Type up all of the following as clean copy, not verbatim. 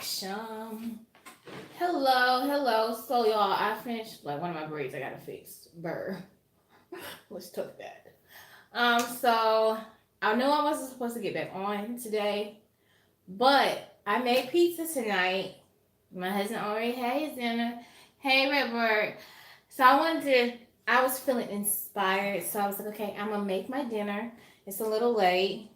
Action. Hello. So y'all, I finished like one of my braids. I gotta fix. Burr. Let's talk that. So I know I wasn't supposed to get back on today, but I made pizza tonight. My husband already had his dinner. Hey, Redbird. So I was feeling inspired. So I was like, okay, I'm gonna make my dinner. It's a little late,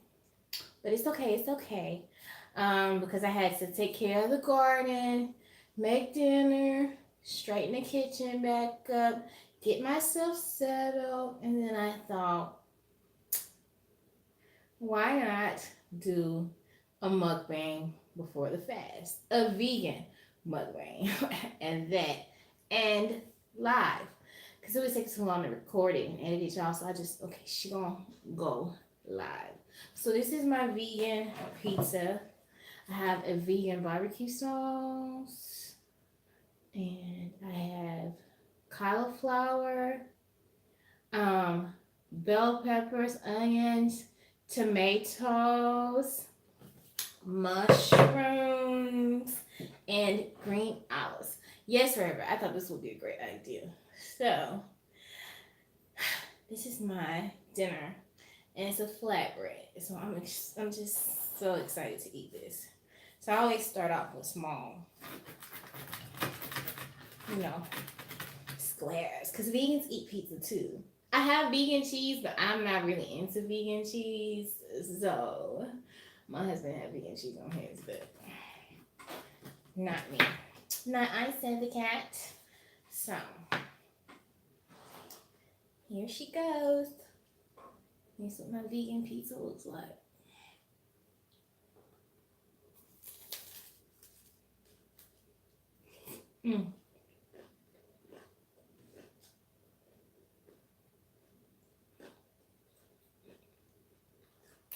but it's okay. It's okay. Because I had to take care of the garden, make dinner, straighten the kitchen back up, get myself settled, and then I thought, why not do a mukbang before the fast? A vegan mukbang. and live. Because it would take too long to record it and edit it, y'all. So I just, okay, she gonna go live. So this is my vegan pizza. I have a vegan barbecue sauce. And I have cauliflower, bell peppers, onions, tomatoes, mushrooms, and green olives. Yes, Robert, I thought this would be a great idea. So, this is my dinner, and it's a flatbread. So I'm just so excited to eat this. So I always start off with small, squares, because vegans eat pizza too. I have vegan cheese, but I'm not really into vegan cheese. So my husband had vegan cheese on his, but not me. Not I said the cat. So here she goes. Here's what my vegan pizza looks like.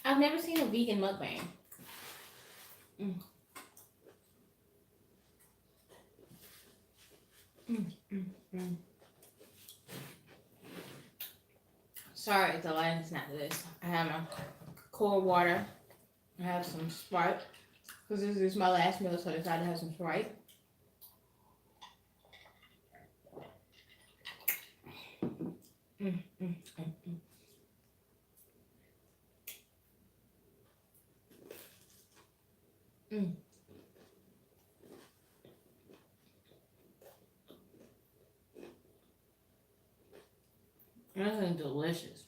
I've never seen a vegan mukbang. Mm. Sorry, the lighting's not this. I have my cold water. I have some Sprite. Because this is my last meal, so I decided to have some Sprite. This is delicious.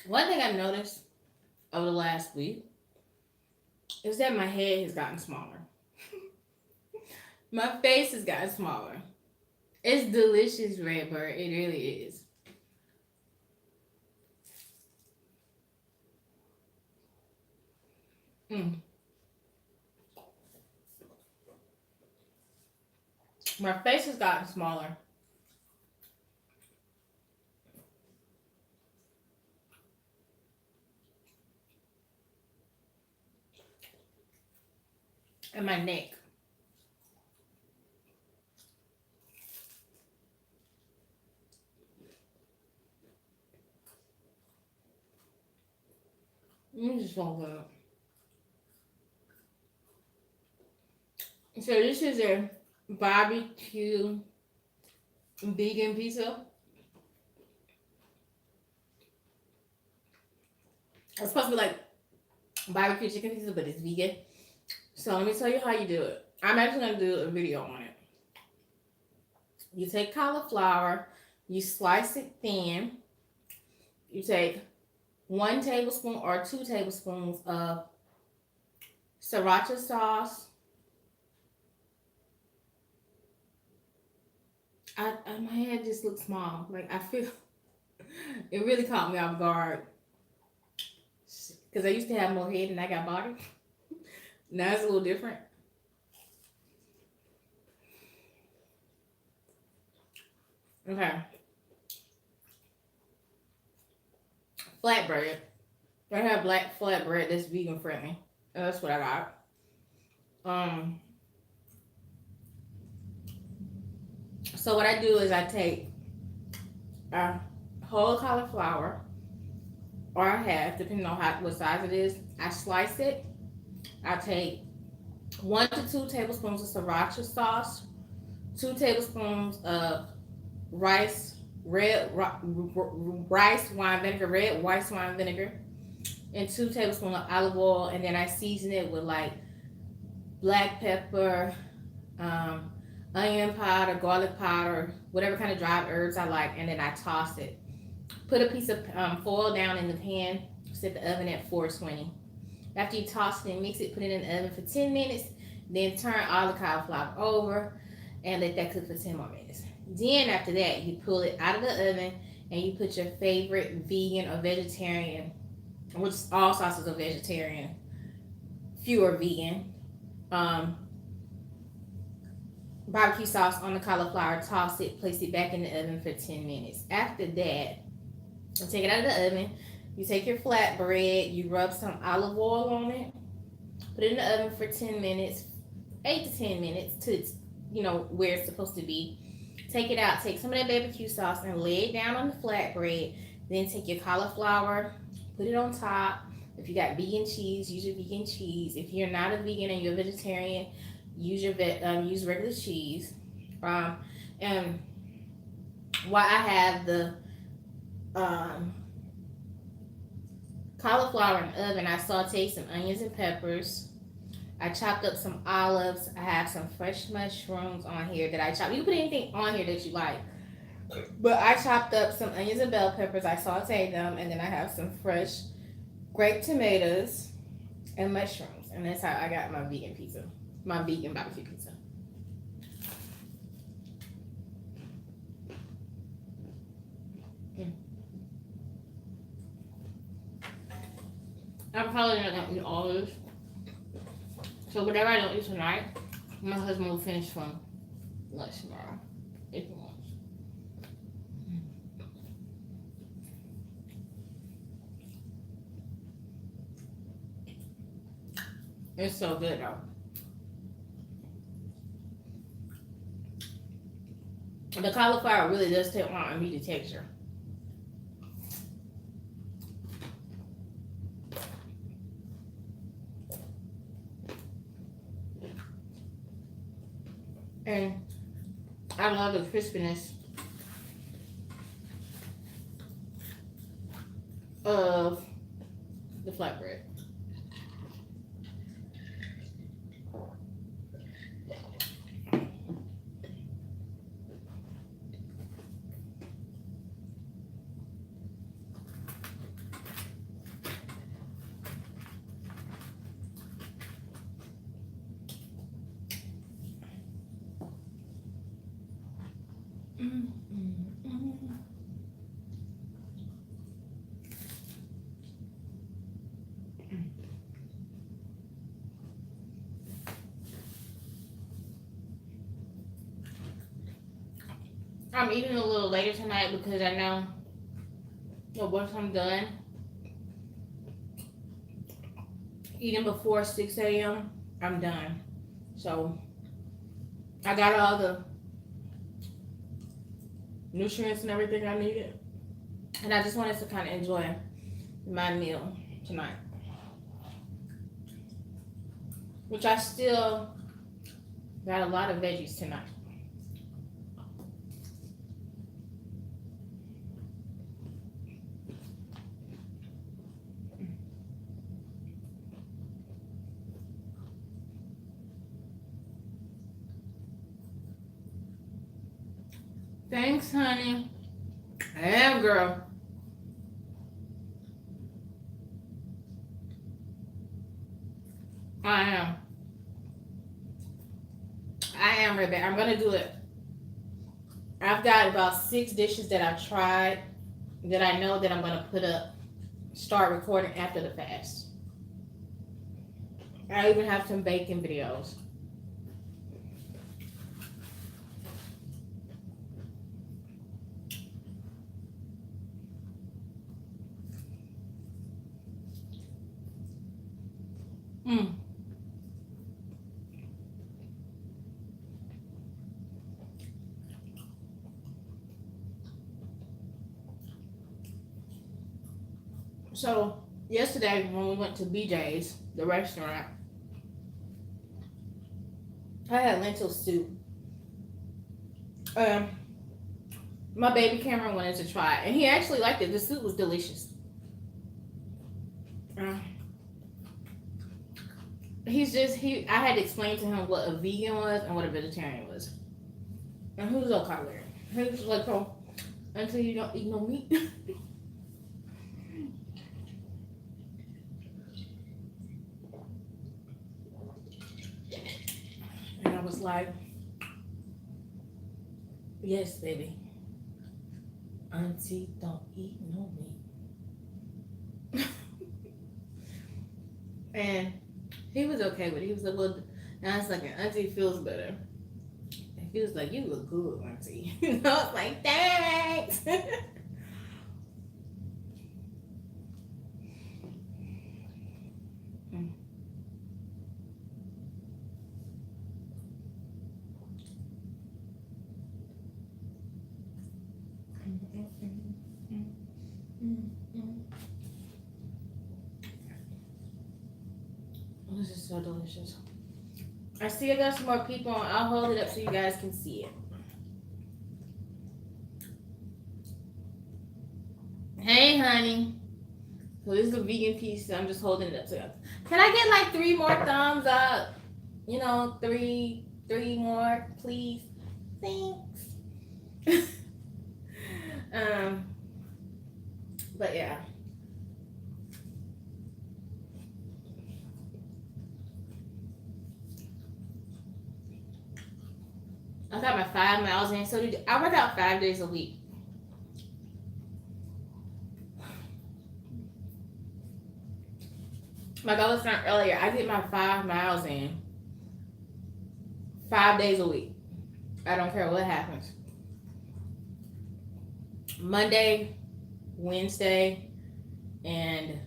One thing I've noticed over the last week is that my head has gotten smaller. My face has gotten smaller. It's delicious, Redbird. It really is. My face has gotten smaller. And my neck. This is so good. So this is a barbecue vegan pizza. It's supposed to be like barbecue chicken pizza, but it's vegan. So let me tell you how you do it. I'm actually going to do a video on it. You take cauliflower, you slice it thin. You take 1 tablespoon or 2 tablespoons of sriracha sauce. My head just looks small. Like I feel it really caught me off guard. Because I used to have more head and I got body. Now it's a little different. Okay. Flatbread. I have black flatbread that's vegan friendly. That's what I got. Um, so what I do is I take a whole cauliflower or a half, depending on what size it is. I slice it. I take 1 to 2 tablespoons of sriracha sauce, 2 tablespoons of rice, rice wine vinegar, red rice wine vinegar, and 2 tablespoons of olive oil, and then I season it with like black pepper, um, onion powder, garlic powder, whatever kind of dried herbs I like, and then I toss it. Put a piece of foil down in the pan, set the oven at 420. After you toss it and mix it, put it in the oven for 10 minutes, then turn all the cauliflower over and let that cook for 10 more minutes. Then after that, you pull it out of the oven and you put your favorite vegan or vegetarian, which all sauces are vegetarian, few are vegan, um, barbecue sauce on the cauliflower, toss it, place it back in the oven for 10 minutes. After that, you take it out of the oven, you take your flatbread, you rub some olive oil on it, put it in the oven for 10 minutes, 8 to 10 minutes to where it's supposed to be. Take it out, take some of that barbecue sauce and lay it down on the flatbread. Then take your cauliflower, put it on top. If you got vegan cheese, use your vegan cheese. If you're not a vegan and you're a vegetarian, use regular cheese. And while I have the cauliflower in the oven, I sauteed some onions and peppers. I chopped up some olives. I have some fresh mushrooms on here that I chopped. You can put anything on here that you like. But I chopped up some onions and bell peppers. I sauteed them. And then I have some fresh grape tomatoes and mushrooms. And that's how I got my vegan pizza. My vegan barbecue pizza. I'm probably not going to eat all of this. So whatever I don't eat tonight, my husband will finish from lunch tomorrow, if he wants. It's so good though. The cauliflower really does take on a meaty texture. And I love the crispiness of the flatbread. I'm eating a little later tonight because I know that once I'm done eating before 6 a.m., I'm done. So I got all the nutrients and everything I needed. And I just wanted to kind of enjoy my meal tonight. Which I still got a lot of veggies tonight. Thanks, honey. I am, girl. I am, Rebecca. I'm gonna do it. I've got about 6 dishes that I've tried that I know that I'm gonna put up, start recording after the fast. I even have some baking videos. So yesterday when we went to BJ's, the restaurant, I had lentil soup. Um, my baby Cameron wanted to try it, and he actually liked it. The soup was delicious. Uh, I had to explain to him what a vegan was and what a vegetarian was. And he was okay with it. He was like, oh, until you don't eat no meat. And I was like, yes, baby. Auntie don't eat no meat. And he was okay with it. He was like, well, now it's like, Auntie feels better. And he was like, you look good, Auntie. I was like, thanks. This is so delicious. I see I got some more people on. I'll hold it up so you guys can see it. Hey, honey. So this is a vegan piece. So I'm just holding it up so you guys. Can I get like 3 more thumbs up? You know, three more, please. Thanks. But yeah. I got my 5 miles in. So I work out 5 days a week. Like I was saying earlier, I get my 5 miles in 5 days a week. I don't care what happens. Monday, Wednesday, and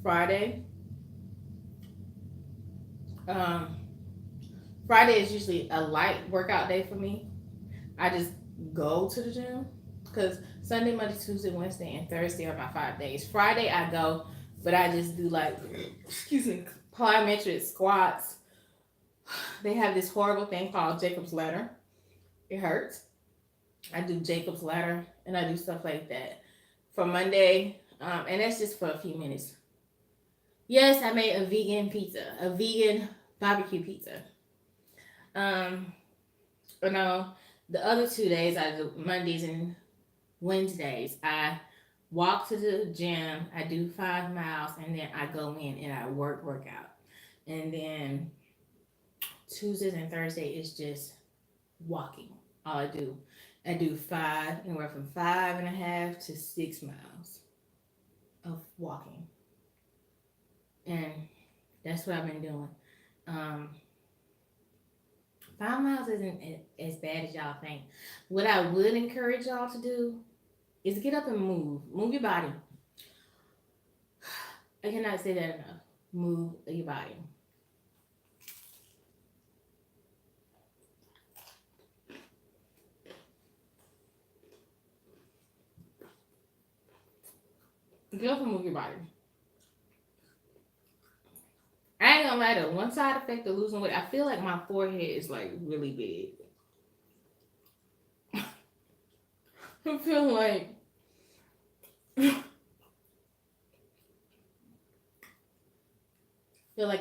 Friday. Friday is usually a light workout day for me. I just go to the gym because Sunday, Monday, Tuesday, Wednesday, and Thursday are my 5 days. Friday I go, but I just do like, plyometric squats. They have this horrible thing called Jacob's Ladder. It hurts. I do Jacob's Ladder and I do stuff like that for Monday, and that's just for a few minutes. Yes, I made a vegan pizza, a vegan barbecue pizza. But no, the other 2 days I do Mondays and Wednesdays. I walk to the gym, I do 5 miles, and then I go in and I work out. And then Tuesdays and Thursday is just walking. All I do. I do anywhere from 5.5 to 6 miles of walking. And that's what I've been doing. 5 miles isn't as bad as y'all think. What I would encourage y'all to do is get up and move. Move your body. I cannot say that enough. Move your body. Get up and move your body. I ain't gonna lie though, one side effect of losing weight, I feel like my forehead is like really big. I feel like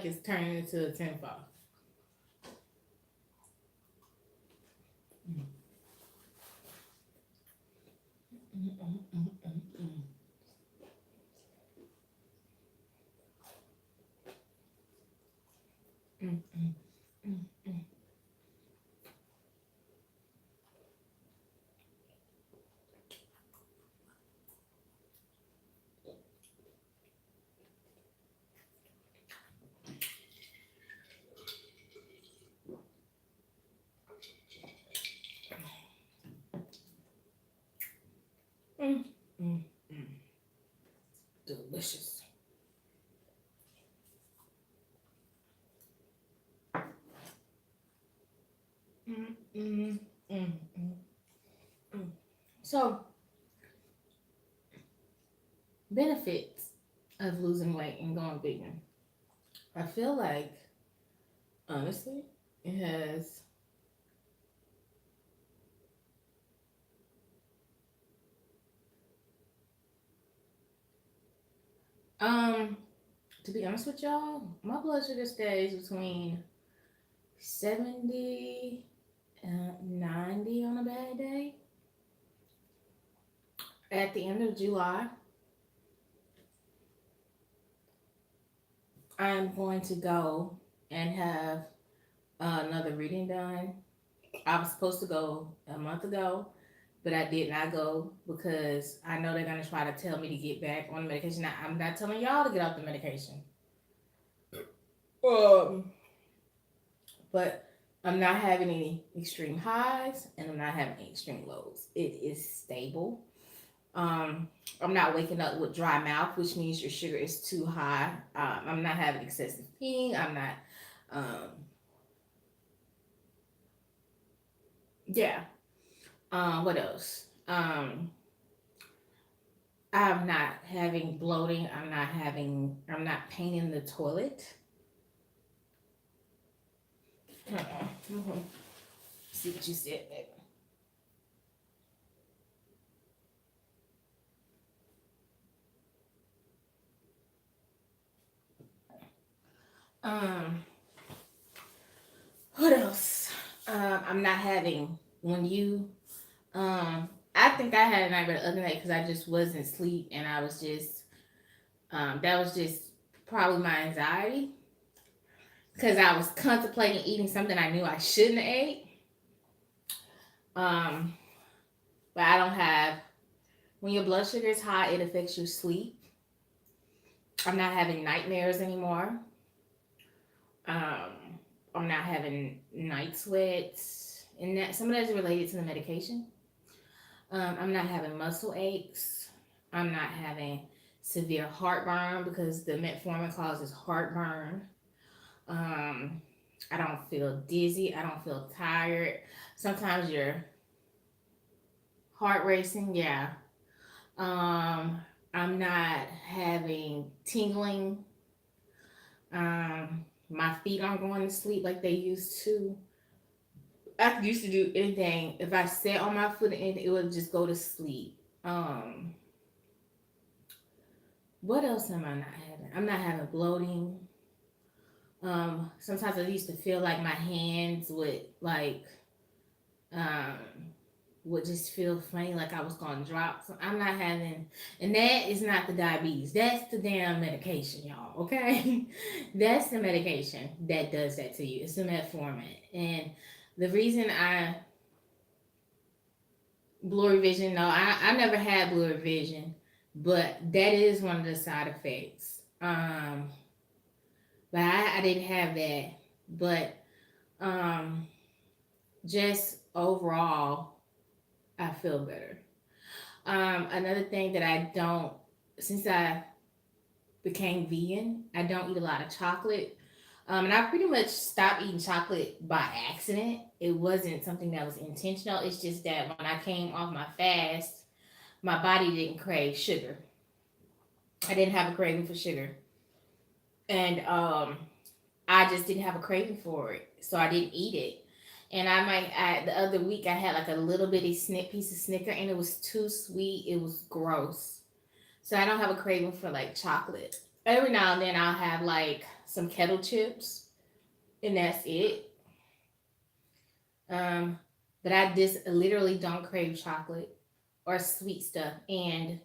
it's turning into a 10 ball. Delicious. So, benefits of losing weight and going vegan. I feel like, honestly, it has, um, to be honest with y'all, my blood sugar stays between 70 and 90 on a bad day. At the end of July, I'm going to go and have another reading done. I was supposed to go a month ago, but I did not go because I know they're gonna try to tell me to get back on the medication. Now, I'm not telling y'all to get off the medication, um, but I'm not having any extreme highs and I'm not having any extreme lows. It is stable. Um, I'm not waking up with dry mouth, which means your sugar is too high. I'm not having excessive peeing. I'm not. Um, yeah. What else? I'm not having bloating. I'm not having. I'm not painting the toilet. Mm-hmm. See what you said, baby. Um, what else? I'm not having when you. I think I had a nightmare the other night because I just wasn't asleep and I was just. That was just probably my anxiety because I was contemplating eating something I knew I shouldn't have ate. Um, but I don't have. When your blood sugar is high, it affects your sleep. I'm not having nightmares anymore. Um, I'm not having night sweats, and that some of that is related to the medication. I'm not having muscle aches. I'm not having severe heartburn because the metformin causes heartburn. Um, I don't feel dizzy. I don't feel tired. Sometimes your heart racing. Yeah. Um, I'm not having tingling. My feet aren't going to sleep like they used to. I used to do anything. If I sat on my foot, and it would just go to sleep. Um, what else am I not having? I'm not having bloating. Sometimes I used to feel like my hands um would just feel funny, like I was gonna drop. So I'm not having, and that is not the diabetes. That's the damn medication, y'all. Okay, that's the medication that does that to you. It's the metformin, and the reason I blurry vision. No, I never had blurry vision, but that is one of the side effects. But I didn't have that. But um, just overall, I feel better. Another thing that I don't, since I became vegan, I don't eat a lot of chocolate. And I pretty much stopped eating chocolate by accident. It wasn't something that was intentional. It's just that when I came off my fast, my body didn't crave sugar. I didn't have a craving for sugar. And I just didn't have a craving for it. So I didn't eat it. And the other week I had like a little bitty piece of Snicker and it was too sweet. It was gross. So I don't have a craving for like chocolate. Every now and then I'll have like some kettle chips and that's it. Um, but I just literally don't crave chocolate or sweet stuff. And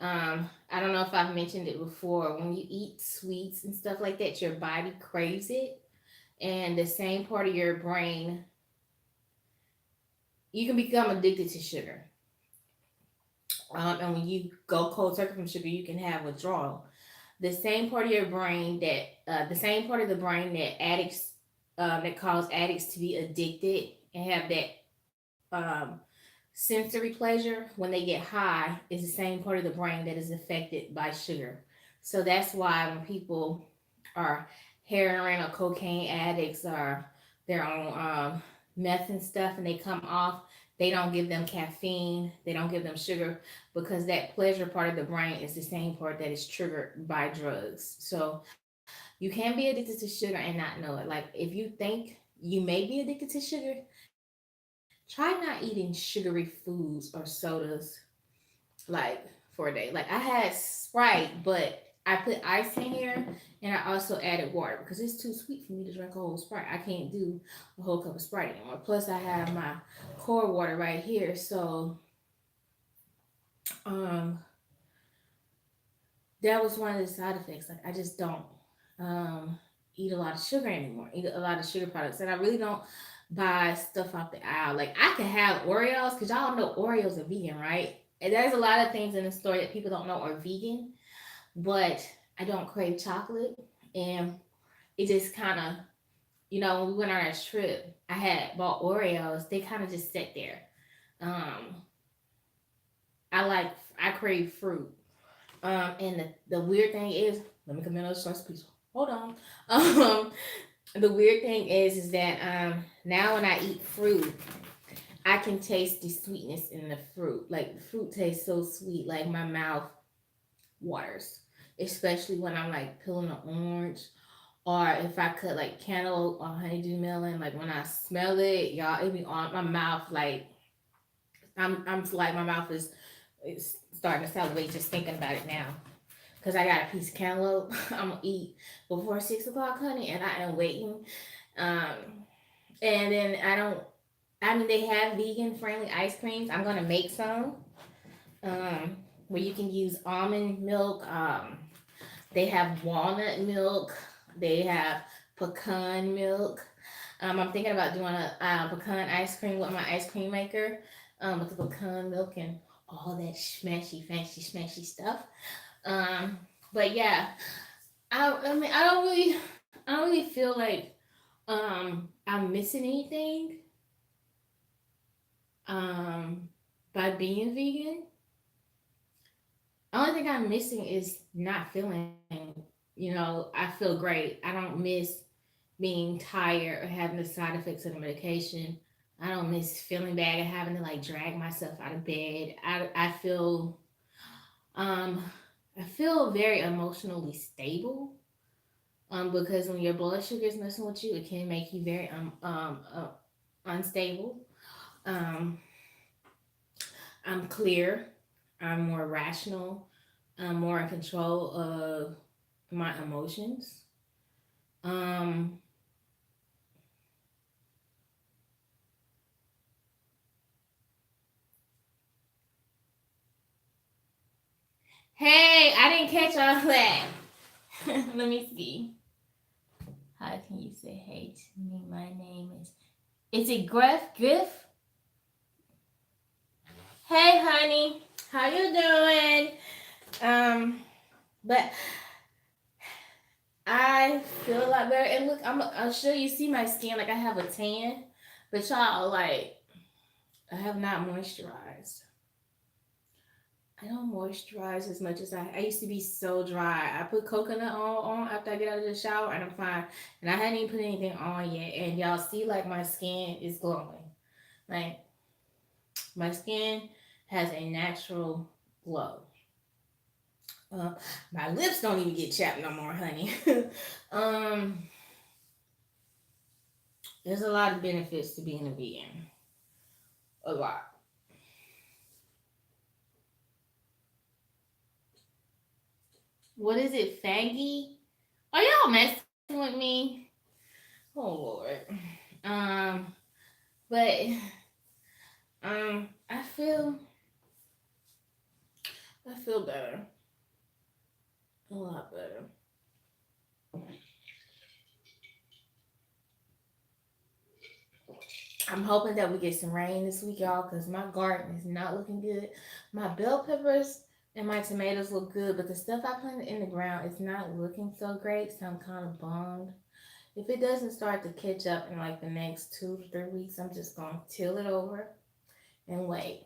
I don't know if I've mentioned it before. When you eat sweets and stuff like that, your body craves it. And the same part of your brain, you can become addicted to sugar. And when you go cold turkey from sugar, you can have withdrawal. The same part of your brain the same part of the brain that cause addicts to be addicted and have that sensory pleasure when they get high is the same part of the brain that is affected by sugar. So that's why when people are heroin or cocaine addicts or they're on meth and stuff and they come off, They don't give them caffeine. They don't give them sugar because that pleasure part of the brain is the same part that is triggered by drugs. So you can be addicted to sugar and not know it. Like if you think you may be addicted to sugar, try not eating sugary foods or sodas like for a day. Like I had Sprite, but I put ice in here and I also added water because it's too sweet for me to drink a whole Sprite. I can't do a whole cup of Sprite anymore. Plus I have my core water right here. So um that was one of the side effects. Like I just don't um eat a lot of sugar anymore. Eat a lot of sugar products. And I really don't buy stuff off the aisle. Like I can have Oreos because y'all know Oreos are vegan, right? And there's a lot of things in the store that people don't know are vegan, but I don't crave chocolate. And it just kind of, when we went on our trip, I had bought Oreos. They kind of just sat there. Um, I crave fruit. And the weird thing is, let me come in on the first piece. Hold on. Um, the weird thing is that now when I eat fruit, I can taste the sweetness in the fruit. Like the fruit tastes so sweet, like my mouth waters, especially when I'm like peeling an orange or if I cut like cantaloupe or honeydew melon. Like when I smell it, y'all, it be on my mouth. Like I'm like my mouth is it's starting to salivate just thinking about it now. Cause I got a piece of cantaloupe I'm gonna eat before 6 o'clock, honey, and I am waiting. Um, and then I don't. I mean, they have vegan friendly ice creams. I'm gonna make some. Um, where you can use almond milk. They have walnut milk. They have pecan milk. I'm thinking about doing a pecan ice cream with my ice cream maker, with the pecan milk and all that smashy, fancy, smashy stuff. Um, but yeah, I mean, I don't really feel like I'm missing anything um by being vegan. Only thing I'm missing is not feeling, I feel great. I don't miss being tired or having the side effects of the medication. I don't miss feeling bad and having to like drag myself out of bed. Um I feel very emotionally stable. Because when your blood sugar is messing with you, it can make you very unstable. Um, I'm clear. I'm more rational. I'm more in control of my emotions. Um, hey, I didn't catch all that. Let me see. How can you say hey to me? My name is. Is it Griff? Griff? Hey, honey. How you doing? Um, but I feel a lot better. And look, I'll show you. See my skin? Like I have a tan, but y'all like I have not moisturized. I don't moisturize as much as I used to be so dry. I put coconut oil on after I get out of the shower and I'm fine. And I hadn't even put anything on yet. And y'all see like my skin is glowing. Like my skin has a natural glow. Uh, my lips don't even get chapped no more, honey. um, there's a lot of benefits to being a vegan. A lot. What is it, faggy? Are y'all messing with me? Oh Lord. Um, but I feel better, a lot better. I'm hoping that we get some rain this week, y'all, because my garden is not looking good. My bell peppers and my tomatoes look good, but the stuff I planted in the ground is not looking so great. So I'm kind of bummed. If it doesn't start to catch up in like the next 2 to 3 weeks, I'm just gonna till it over and wait.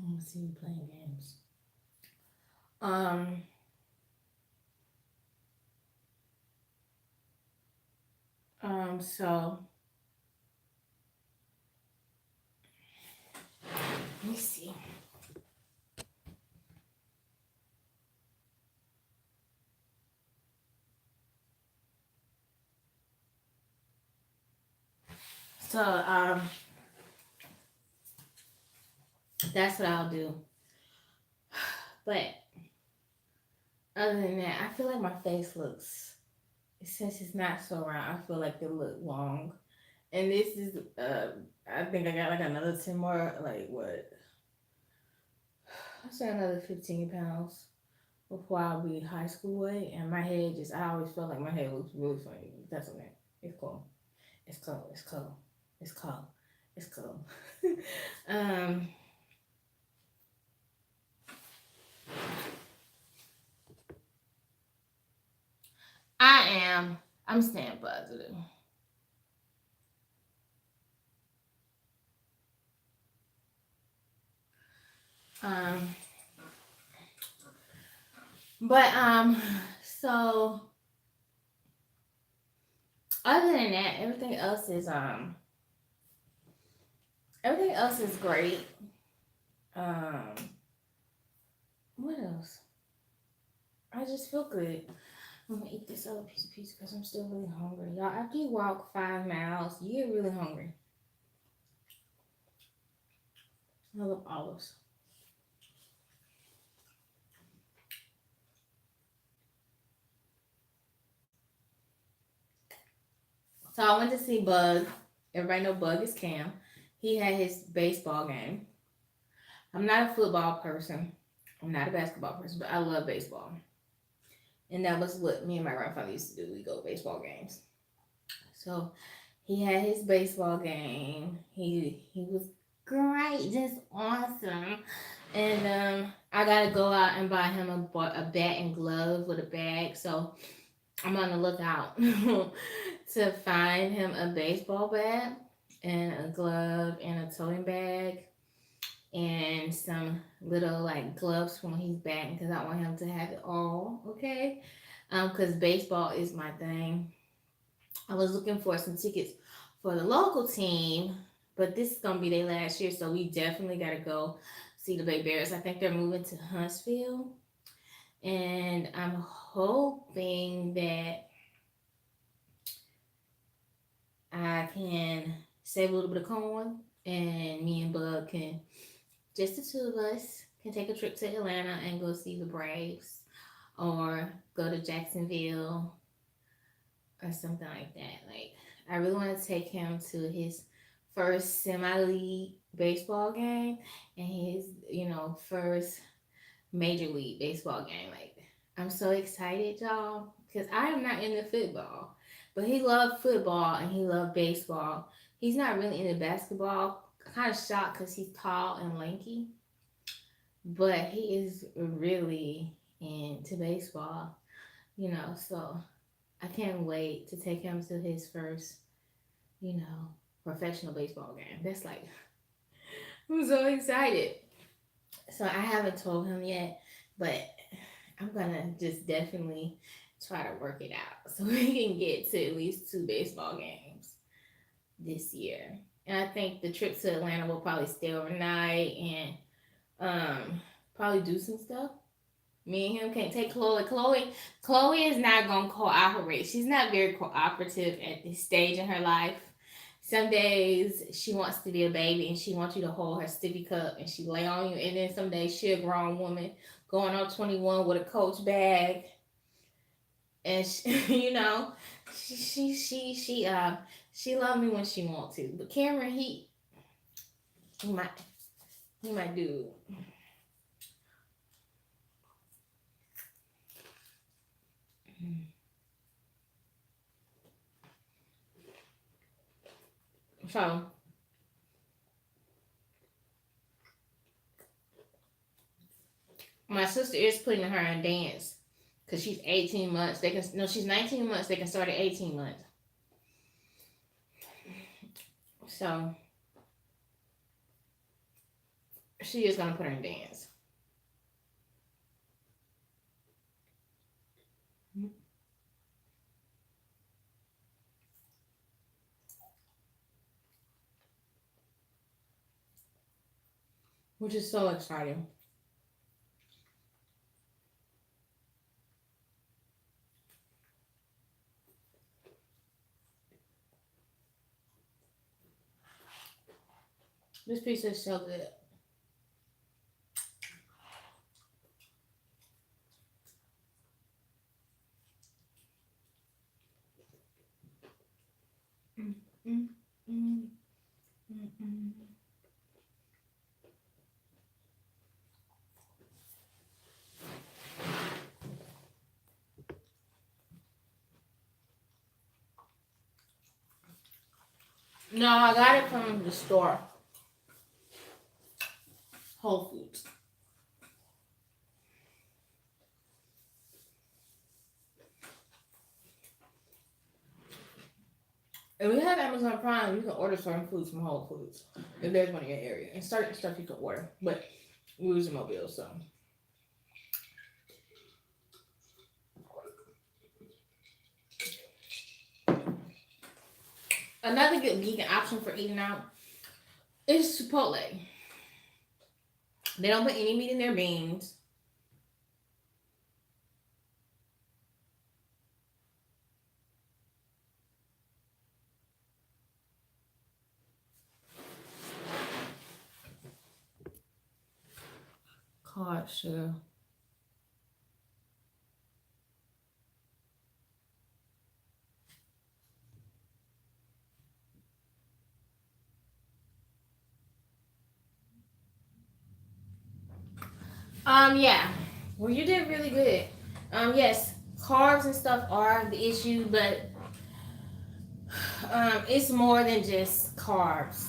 Let me see you playing games. Um, So let me see. So that's what I'll do. But other than that, I feel like my face looks, since it's not so round, I feel like it look long. And this is I think I got like another 10 more, like what? I say another 15 pounds before I'll be high school weight. And my head just, I always feel like my head looks really funny. That's okay. It's cool. It's cool. It's cool. It's cool. It's cool. um, I am. I'm staying positive. Um, but so other than that, everything else is great. Um, what else? I just feel good. I'm gonna eat this other piece of pizza because I'm still really hungry. Y'all, after you walk 5 miles, you get really hungry. I love olives. So I went to see Bug. Everybody know Bug is Cam. He had his baseball game. I'm not a football person. I'm not a basketball person, but I love baseball. And that was what me and my grandfather used to do. We go to baseball games. So he had his baseball game. He was great, just awesome. And I gotta go out and buy him a bat and glove with a bag. So I'm on the lookout to find him a baseball bat and a glove and a toting bag and some little like gloves when he's batting because I want him to have it all. Okay, because baseball is my thing. I was looking for some tickets for the local team, but this is gonna be their last year, so we definitely gotta go see the Bay Bears. I think they're moving to Huntsville, and I'm hoping that I can save a little bit of coin, and me and Bud can, just the two of us, can take a trip to Atlanta and go see the Braves, or go to Jacksonville or something like that. Like, I really want to take him to his first semi-league baseball game and his, first major league baseball game. Like, I'm so excited, y'all, because I am not into football, but he loved football and he loved baseball. He's not really into basketball. Kind of shocked because he's tall and lanky, but he is really into baseball. So I can't wait to take him to his first, you know, professional baseball game. That's like, I'm so excited. So I haven't told him yet, but I'm gonna just definitely try to work it out so we can get to at least two baseball games this year. And I think the trip to Atlanta will probably stay overnight and probably do some stuff. Me and him can't take Chloe. Chloe is not gonna cooperate. She's not very cooperative at this stage in her life. Some days she wants to be a baby and she wants you to hold her sippy cup and she lay on you. And then some days she a grown woman going on 21 with a Coach bag. And she, she love me when she want to. But Cameron, he might he might do. So my sister is putting her in dance because she's 18 months. They can no, she's 19 months. They can start at 18 months. So she is gonna put her in dance. which is so exciting. This pizza is so good. Mm, mm, mm, mm, mm. No, I got it from the store, Whole Foods. If we have Amazon Prime, you can order certain foods from Whole Foods if there's one in your area, and certain stuff you can order. But we use a mobile, so. Another good vegan option for eating out is Chipotle. They don't put any meat in their beans. God, sugar. Yeah. Well, you did really good. Yes, carbs and stuff are the issue, but it's more than just carbs.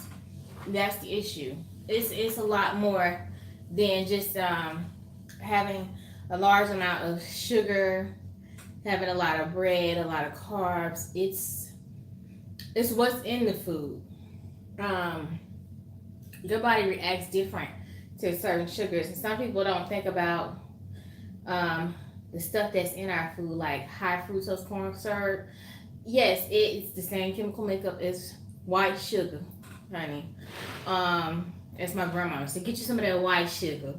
That's the issue. It's a lot more than just having a large amount of sugar, having a lot of bread, a lot of carbs. It's what's in the food. Um, your body reacts different to certain sugars, and some people don't think about um, the stuff that's in our food, like high fructose corn syrup. Yes, it's the same chemical makeup as white sugar, honey. As my grandma said, get you some of that white sugar,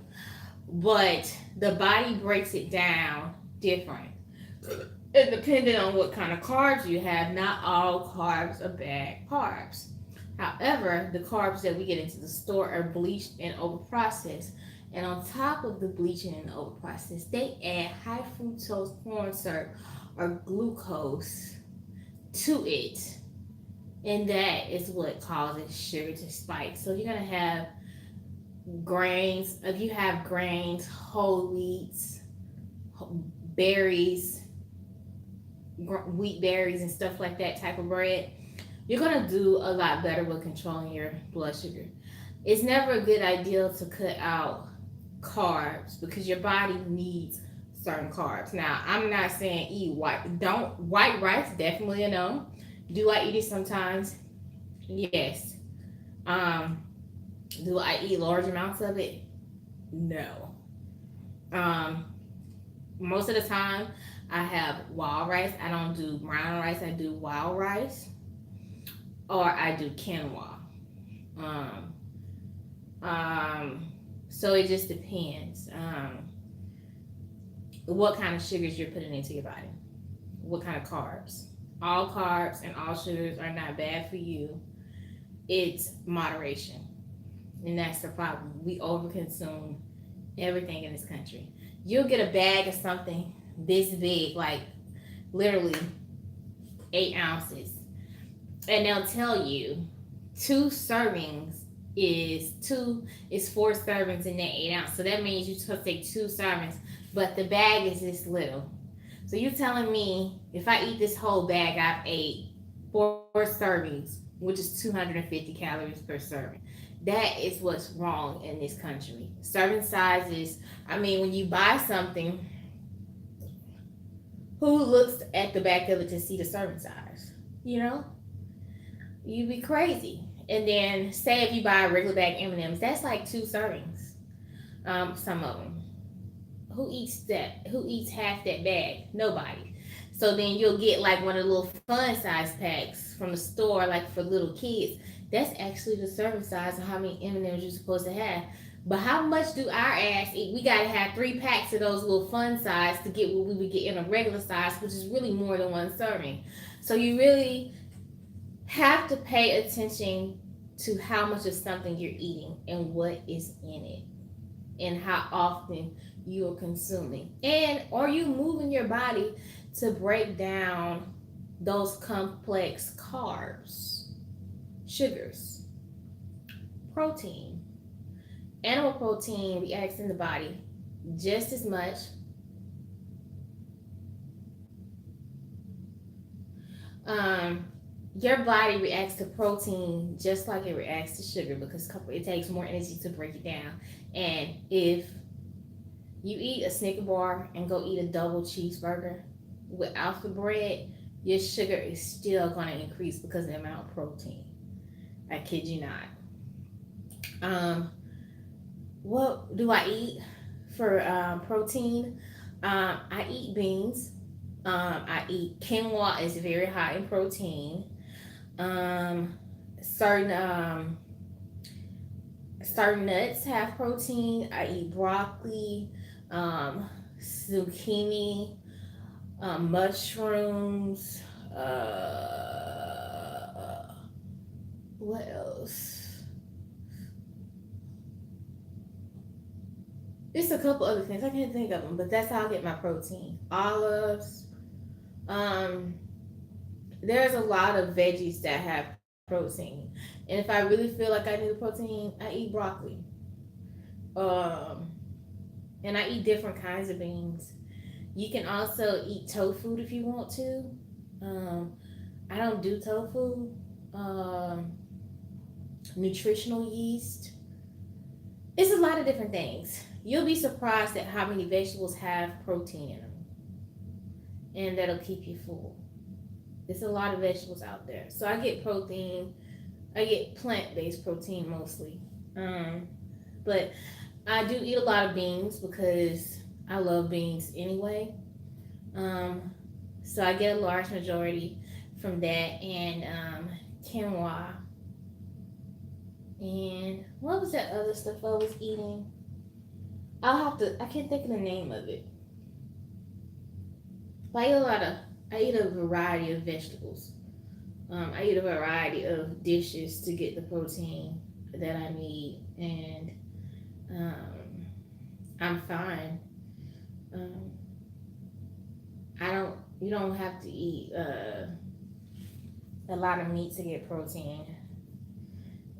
but the body breaks it down different. And depending on what kind of carbs you have, not all carbs are bad carbs. However, the carbs that we get into the store are bleached and overprocessed. And on top of the bleaching and overprocessed, they add high fructose corn syrup or glucose to it. And that is what causes sugar to spike. So you're going to have grains. If you have grains, whole wheats, berries, wheat berries, and stuff like that type of bread, you're going to do a lot better with controlling your blood sugar. It's never a good idea to cut out carbs because your body needs certain carbs. Now, I'm not saying eat white rice, definitely a no. Do I eat it sometimes? Yes. Um, do I eat large amounts of it? No. Um, Most of the time I have wild rice. I don't do brown rice, I do wild rice. Or I do quinoa. Um, um, so it just depends. What kind of sugars you're putting into your body? What kind of carbs? All carbs and all sugars are not bad for you. It's moderation. And that's the problem. We overconsume everything in this country. You'll get a bag of something this big, like literally 8 ounces. And they'll tell you 2 servings is 4 servings in that 8 ounce. So that means you took take 2 servings, but the bag is this little. So you're telling me if I eat this whole bag, I've ate 4 servings, which is 250 calories per serving. That is what's wrong in this country. Serving sizes, I mean, when you buy something, who looks at the back of it to see the serving size? You know? You'd be crazy. And then say if you buy a regular bag of M&Ms, that's like 2 servings. Some of them. Who eats that? Who eats half that bag? Nobody. So then you'll get like one of the little fun size packs from the store, like for little kids. That's actually the serving size of how many M&Ms you're supposed to have. But how much do our ass eat? We gotta have 3 packs of those little fun size to get what we would get in a regular size, which is really more than one serving. So you really have to pay attention to how much of something you're eating and what is in it and how often you are consuming. And are you moving your body to break down those complex carbs, sugars, protein? Animal protein reacts in the body just as much your body reacts to protein just like it reacts to sugar because it takes more energy to break it down. And if you eat a Snicker bar and go eat a double cheeseburger without the bread, your sugar is still going to increase because of the amount of protein. I kid you not. What do I eat for protein? I eat beans. I eat quinoa is very high in protein. Certain certain nuts have protein. I eat broccoli, zucchini, mushrooms. What else? It's a couple other things. I can't think of them, but that's how I get my protein. Olives. There's a lot of veggies that have protein, and if I really feel like I need a protein, I eat broccoli. Um, and I eat different kinds of beans. You can also eat tofu if you want to. Um, I don't do tofu. Um, Nutritional yeast. It's a lot of different things. You'll be surprised at how many vegetables have protein in them, and that'll keep you full. There's a lot of vegetables out there. So I get protein. I get plant-based protein mostly. But I do eat a lot of beans because I love beans anyway. Um, so I get a large majority from that and quinoa. And what was that other stuff I was eating? I can't think of the name of it. But I eat a variety of vegetables. I eat a variety of dishes to get the protein that I need, and I'm fine. Um, you don't have to eat a lot of meat to get protein.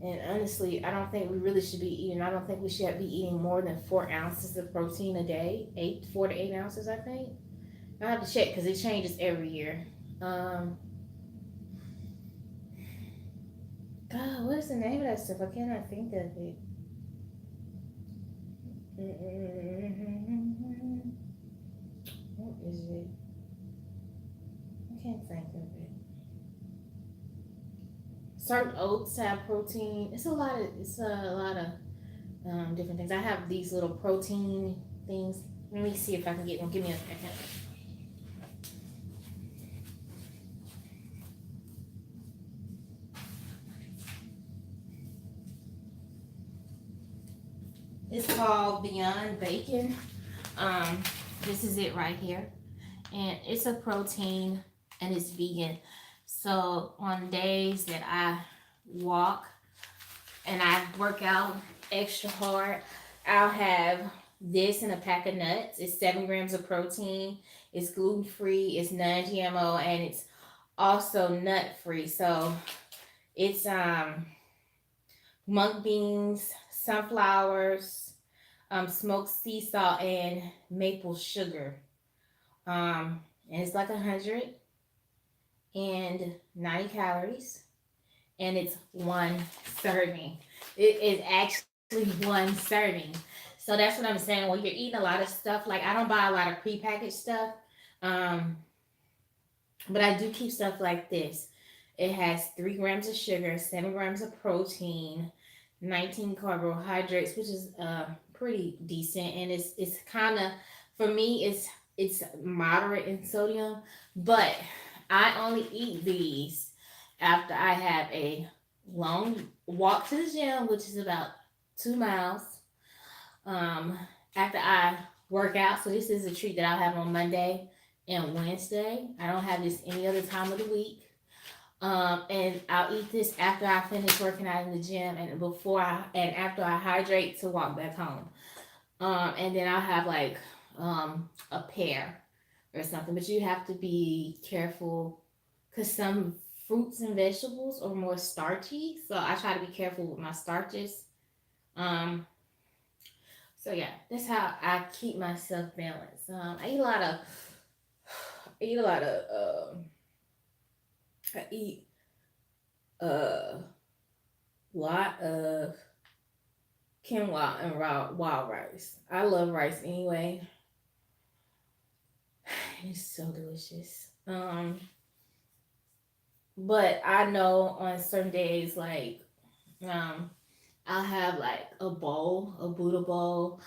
And honestly, I don't think we really should be eating. I don't think we should be eating more than 4 ounces of protein a day. 4 to 8 ounces, I think. I have to check because it changes every year. God, what is the name of that stuff? I cannot think of it. What is it? I can't think of it. Certain oats have protein. It's a lot of different things. I have these little protein things. Let me see if I can get one. Give me a second. It's called Beyond Bacon. This is it right here, and it's a protein and it's vegan. So on days that I walk and I work out extra hard, I'll have this and a pack of nuts. It's 7 grams of protein. It's gluten free. It's non-GMO, and it's also nut free. So it's mung beans, sunflowers, smoked sea salt, and maple sugar. And it's like 190 calories, and it's one serving. It is actually one serving. So that's what I'm saying. When you're eating a lot of stuff, like I don't buy a lot of prepackaged stuff, um, but I do keep stuff like this. It has 3 grams of sugar, 7 grams of protein, 19 carbohydrates, which is pretty decent, and it's kind of for me it's moderate in sodium, but I only eat these after I have a long walk to the gym, which is about 2 miles, um, after I work out. So this is a treat that I'll have on Monday and Wednesday. I don't have this any other time of the week. And I'll eat this after I finish working out in the gym and after I hydrate to walk back home. And then I'll have like a pear or something. But you have to be careful because some fruits and vegetables are more starchy. So I try to be careful with my starches. Um, so yeah, that's how I keep myself balanced. I eat a lot of I eat a lot of quinoa and wild rice. I love rice anyway. It's so delicious. But I know on certain days, like um, I'll have like a Buddha bowl.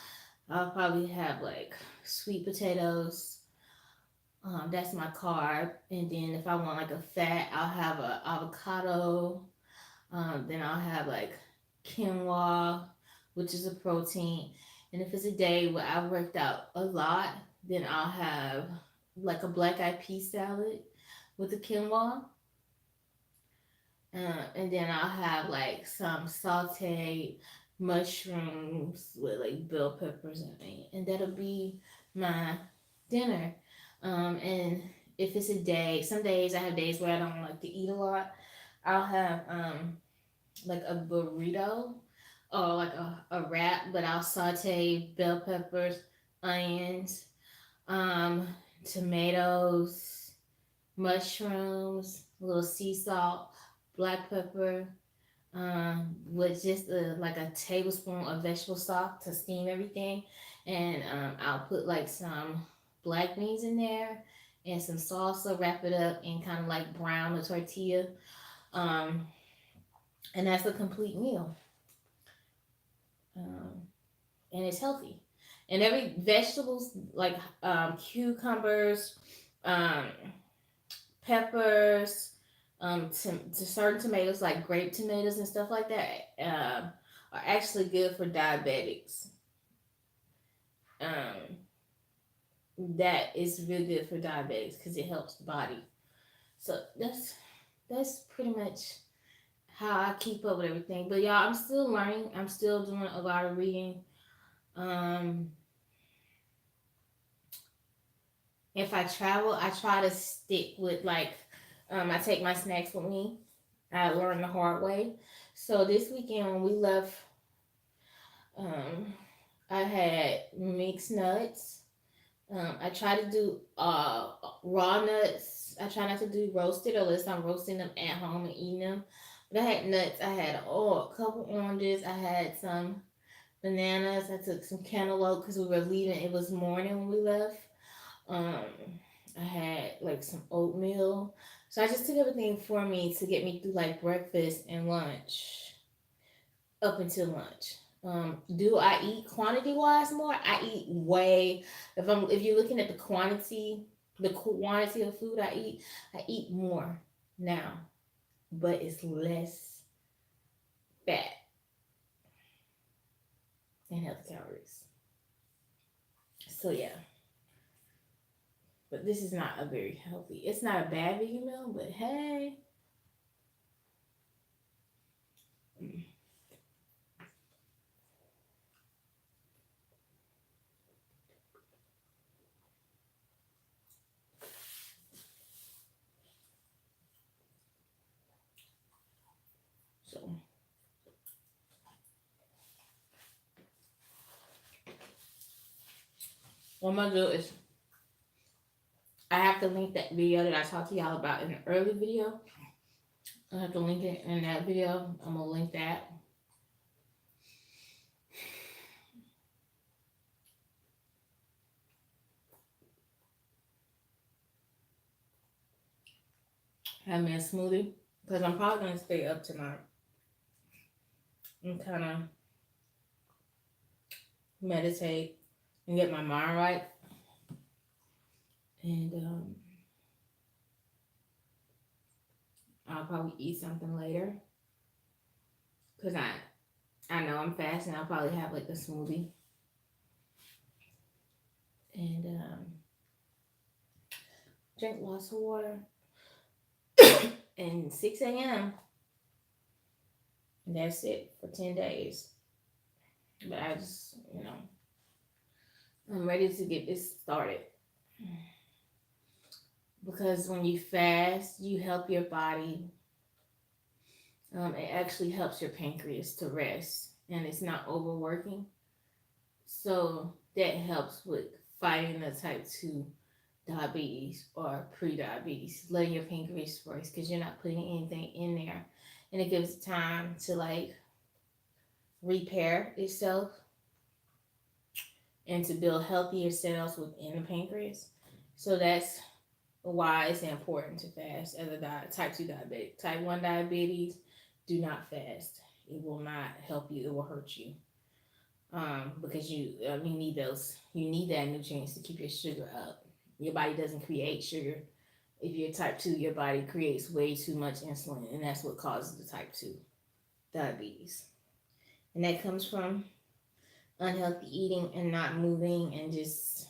I'll probably have like sweet potatoes. That's my carb. And then if I want like a fat, I'll have a avocado. Then I'll have like quinoa, which is a protein. And if it's a day where I've worked out a lot, then I'll have like a black eyed pea salad with the quinoa. And then I'll have like some sauteed mushrooms with like bell peppers in it. And that'll be my dinner. And if it's a day, some days I have days where I don't like to eat a lot. I'll have like a burrito or like a wrap, but I'll saute bell peppers, onions, um, tomatoes, mushrooms, a little sea salt, black pepper, with just like a tablespoon of vegetable stock to steam everything. And I'll put like some black beans in there and some salsa, wrap it up and kind of like brown the tortilla. Um, and that's a complete meal. Um, and it's healthy. And every vegetables like cucumbers, um, peppers, to certain tomatoes like grape tomatoes and stuff like that are actually good for diabetics. Um, that is really good for diabetics because it helps the body. So that's pretty much how I keep up with everything. But y'all, I'm still learning. I'm still doing a lot of reading. Um, if I travel, I try to stick with like I take my snacks with me. I learned the hard way. So this weekend when we left, um, I had mixed nuts. I try to do raw nuts. I try not to do roasted unless I'm roasting them at home and eating them. But I had nuts. I had a couple oranges. I had some bananas. I took some cantaloupe because we were leaving. It was morning when we left. Um, I had like some oatmeal. So I just took everything for me to get me through like breakfast and lunch up until lunch. Do I eat quantity wise more? I eat way. If you're looking at the quantity of food I eat more now, but it's less fat and healthy calories. So yeah, but this is not a very healthy. It's not a bad vegan meal, but hey. Mm. So what I'm gonna do is I have to link that video that I talked to y'all about in the early video. I have to link it in that video. I'm gonna link that. Have me a smoothie because I'm probably gonna stay up tonight and kind of meditate and get my mind right. And I'll probably eat something later because I know I'm fasting. I'll probably have like a smoothie. and drink lots of water. And 6 a.m. And that's it for 10 days. But I just, I'm ready to get this started. Because when you fast, you help your body. It actually helps your pancreas to rest and it's not overworking. So that helps with fighting the type 2 diabetes or pre-diabetes, letting your pancreas rest because you're not putting anything in there. And it gives time to like repair itself and to build healthier cells within the pancreas. So that's why it's important to fast as a type 2 diabetic. Type 1 diabetes, do not fast. It will not help you. It will hurt you. Because you need that nutrients to keep your sugar up. Your body doesn't create sugar. If you're type 2, your body creates way too much insulin, and that's what causes the type 2 diabetes. And that comes from unhealthy eating and not moving, and just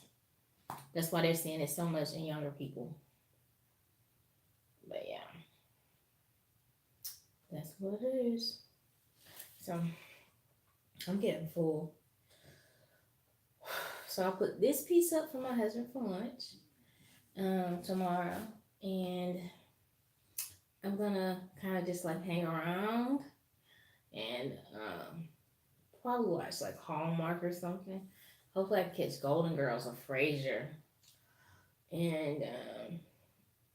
that's why they're seeing it so much in younger people. But yeah, that's what it is. So I'm getting full. So I'll put this piece up for my husband for lunch tomorrow, and I'm gonna kind of just like hang around and probably watch like Hallmark or something. Hopefully I can catch Golden Girls or Frasier. And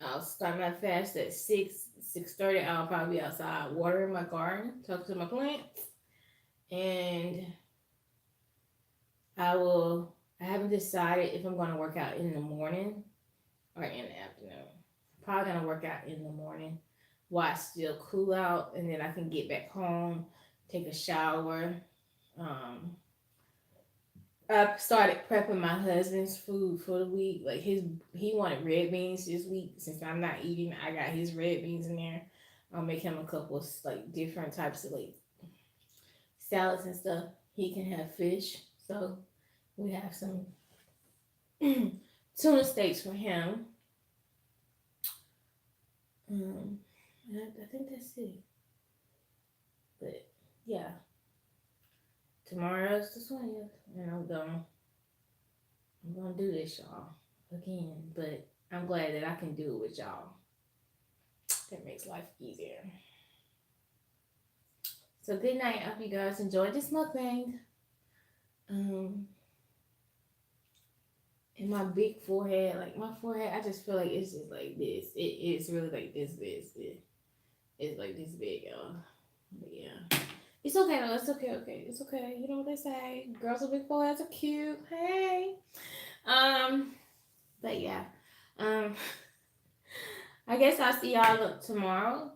I'll start my fast at 6:30. I'll probably be outside watering my garden, talking to my plants. And I haven't decided if I'm going to work out in the morning or in the afternoon. Probably going to work out in the morning while I still cool out, and then I can get back home, take a shower. I started prepping my husband's food for the week. Like he wanted red beans this week. Since I'm not eating, I got his red beans in there. I'll make him a couple of like different types of like salads and stuff. He can have fish, so we have some tuna steaks for him. I think that's it. But yeah, tomorrow's the 20th, and I'm gonna do this, y'all, again. But I'm glad that I can do it with y'all. That makes life easier. So good night. I hope you guys enjoyed this mukbang. And my big forehead, like my forehead, I just feel like it's just like this. It's really like this. It's like this big, y'all. But yeah. It's okay though. It's okay. It's okay. You know what they say? Girls with big foreheads are cute. Hey. But yeah. I guess I'll see y'all tomorrow.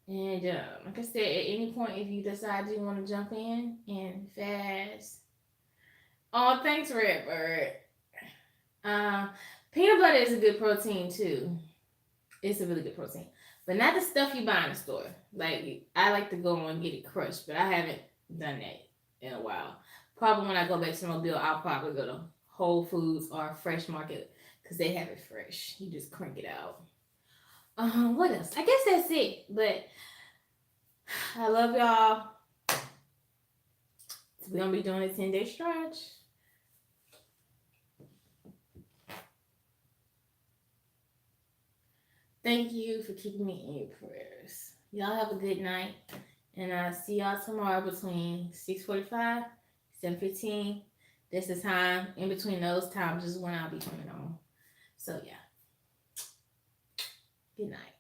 And like I said, at any point if you decide you want to jump in and fast. Oh, thanks, Redbird. Peanut butter is a good protein too. It's a really good protein. But not the stuff you buy in the store. Like, I like to go and get it crushed, but I haven't done that in a while. Probably when I go back to Mobile, I'll probably go to Whole Foods or Fresh Market because they have it fresh. You just crank it out. What else? I guess that's it. But I love y'all. We're going to be doing a 10-day stretch. Thank you for keeping me in your prayers. Y'all have a good night. And I'll see y'all tomorrow between 6:45, 7:15. That's the time. In between those times is when I'll be coming on. So, yeah. Good night.